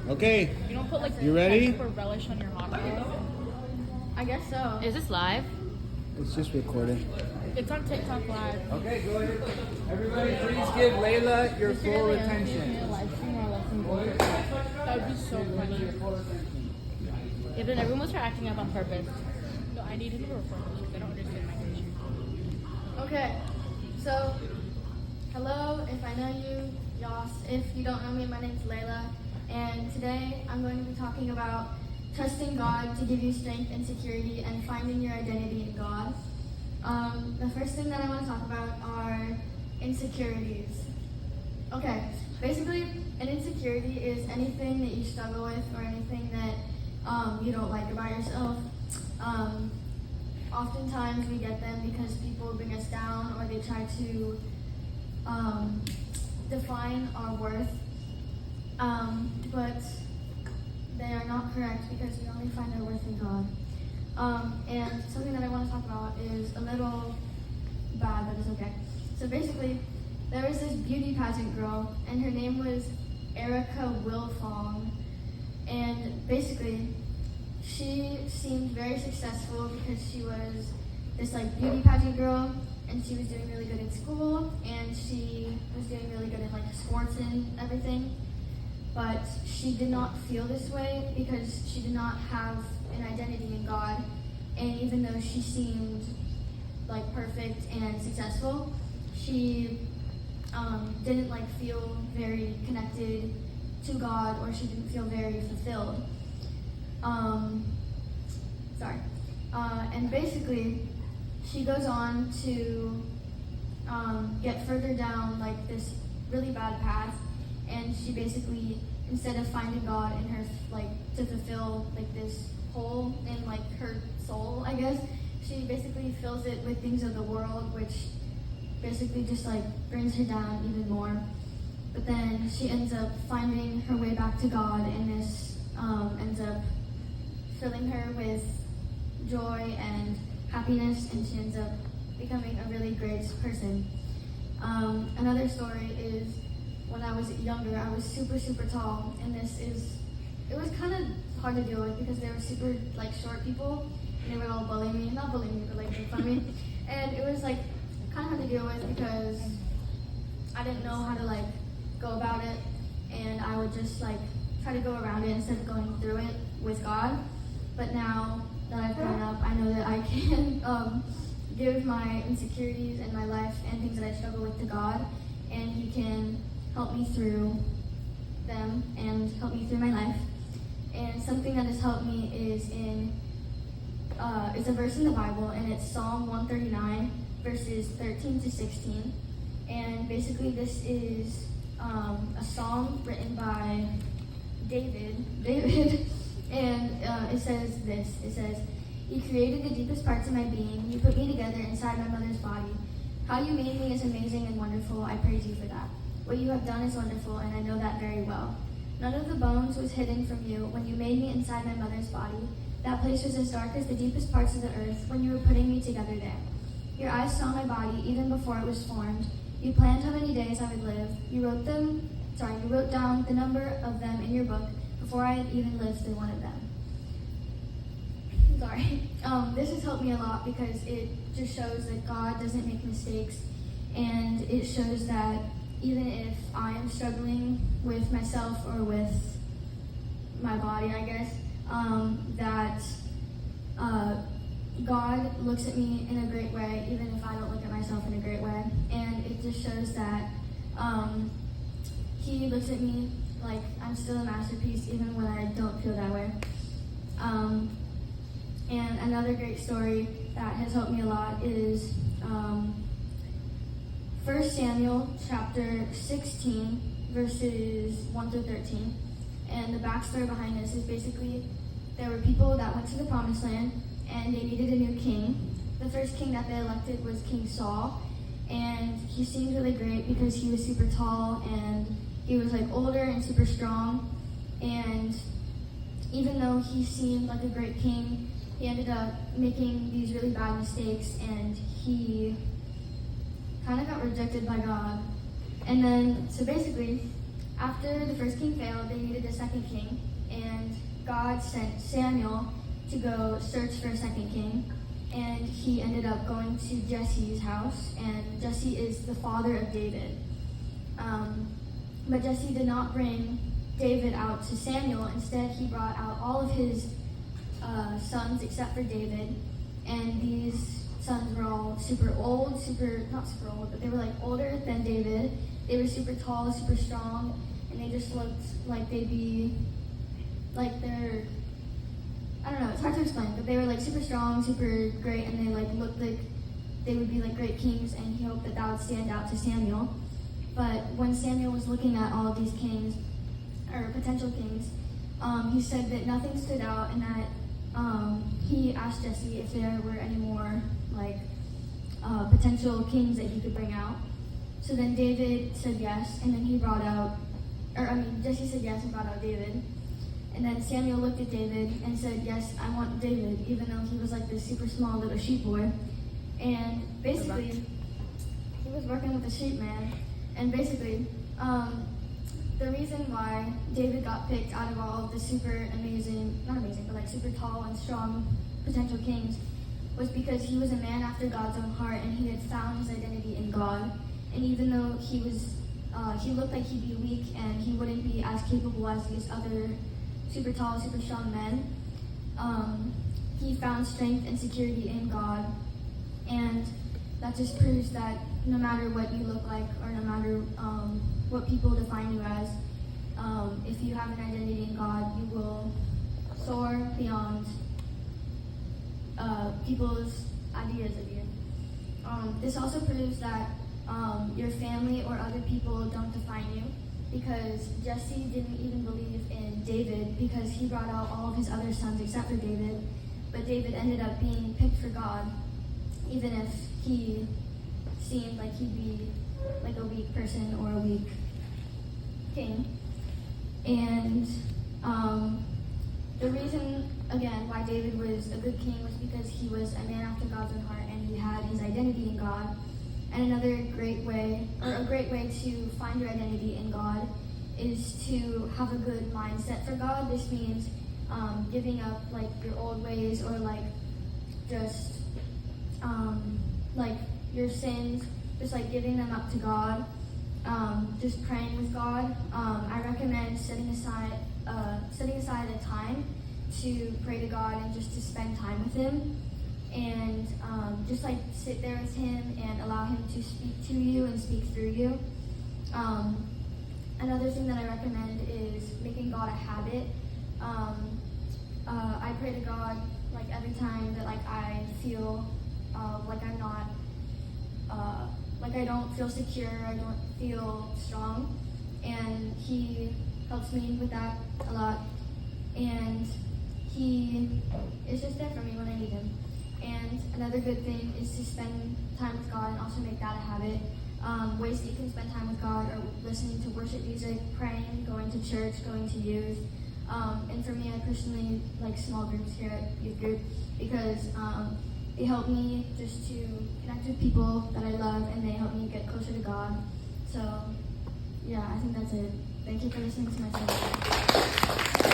Okay, You don't put like you ready? ketchup or relish on your hot dog. I guess so. Is this live? It's just recording. It's on TikTok live. Okay, go ahead. Everybody, please give Layla your full A attention. live stream or a lesson board. That would be so funny. Yeah, but everyone was acting up on purpose. No, I need him to record this because I don't understand my condition. Okay, so hello, if I know you, y'all. If you don't know me, my name's Layla, and today I'm going to be talking about trusting God to give you strength and security and finding your identity in God. The first thing that I want to talk about are insecurities. Okay, basically, an insecurity is anything that you struggle with or anything that you don't like about yourself. Oftentimes we get them because people bring us down or they try to define our worth, but they are not correct because we only find our worth in God. And something that I want to talk about is a little bad, but it's okay. So basically, there was this beauty pageant girl, and her name was Erica Wilfong. And basically, she seemed very successful because she was this like beauty pageant girl, and she was doing really good in school, and she was doing really good in like sports and everything. But she did not feel this way because she did not have an identity in God. And even though she seemed like perfect and successful, she didn't like feel very connected to God, or she didn't feel very fulfilled. And basically, she goes on to get further down like this really bad path, and she basically, instead of finding God in her, like to fulfill like this hole in like her soul, I guess, she basically fills it with things of the world, which basically just like brings her down even more. But then she ends up finding her way back to God, and this ends up filling her with joy and happiness, and she ends up becoming a really great person. Another story is when I was younger, I was super tall, and it was kind of hard to deal with because they were super like short people, and they would all bully me, not bully me, but like make fun of me, and it was like kind of hard to deal with because I didn't know how to like go about it, and I would just like try to go around it instead of going through it with God. But now that I've grown up, I know that I can give my insecurities and my life and things that I struggle with to God, and He can help me through them and help me through my life. And something that has helped me is it's a verse in the Bible, and it's Psalm 139, verses 13 to 16. And basically this is a song written by David, and it says this. It says, "You created the deepest parts of my being. You put me together inside my mother's body. How you made me is amazing and wonderful. I praise you for that. What you have done is wonderful, and I know that very well. None of the bones was hidden from you when you made me inside my mother's body. That place was as dark as the deepest parts of the earth when you were putting me together there. Your eyes saw my body even before it was formed. You planned how many days I would live. You wrote down the number of them in your book before I had even lived through one of them." Sorry. This has helped me a lot because it just shows that God doesn't make mistakes, and it shows that even if I am struggling with myself or with my body, I guess, that God looks at me in a great way, even if I don't look at myself in a great way. And it just shows that He looks at me like I'm still a masterpiece, even when I don't feel that way. And another great story that has helped me a lot is 1 Samuel chapter 16, verses 1 through 13. And the backstory behind this is basically there were people that went to the promised land, and they needed a new king. The first king that they elected was King Saul, and he seemed really great because he was super tall, and he was like older and super strong. And even though he seemed like a great king, he ended up making these really bad mistakes, and he kind of got rejected by God. And then, so basically, After the first king failed, they needed a second king, and God sent Samuel to go search for a second king. And he ended up going to Jesse's house, and Jesse is the father of David. But Jesse did not bring David out to Samuel. Instead, he brought out all of his sons except for David. And these sons were all super old, not super old, but they were like older than David. They were super tall, super strong, and they just looked like they'd be like they're, I don't know, it's hard to explain, but they were like super strong, super great, and they like looked like they would be like great kings, and he hoped that that would stand out to Samuel. But when Samuel was looking at all of these kings, or potential kings, he said that nothing stood out, and that he asked Jesse if there were any more like potential kings that he could bring out. So then David said yes, and then Jesse said yes and brought out David. And then Samuel looked at David and said, yes, I want David, even though he was like this super small little sheep boy. And basically, he was working with a sheep man. And basically, the reason why David got picked out of all of the super amazing, not amazing, but like super tall and strong potential kings was because he was a man after God's own heart, and he had found his identity in God. And even though he looked like he'd be weak and he wouldn't be as capable as these other super tall, super strong men, he found strength and security in God. And that just proves that no matter what you look like, or no matter what people define you as, if you have an identity in God, you will soar beyond people's ideas of you. This also proves that your family or other people don't define you, because Jesse didn't even believe in David because he brought out all of his other sons except for David. But David ended up being picked for God, even if he seemed like he'd be like a weak person or a weak king. And the reason, again, why David was a good king was because he was a man after God's own heart, and he had his identity in God. And a great way to find your identity in God is to have a good mindset for God. This means giving up like your old ways, or like just like your sins, just like giving them up to God, just praying with God. I recommend setting aside a time to pray to God and just to spend time with Him, and just like sit there with Him and allow Him to speak to you and speak through you. Another thing that I recommend is making God a habit. I pray to God like every time that like I feel like I'm not, like I don't feel secure, I don't feel strong, and He helps me with that a lot, and He is just there for me when I need Him. And another good thing is to spend time with God and also make that a habit. Ways that you can spend time with God are listening to worship music, praying, going to church, going to youth. And for me, I personally like small groups here at youth group because they help me just to connect with people that I love, and they help me get closer to God. So, yeah, I think that's it. Thank you for listening to my sermon.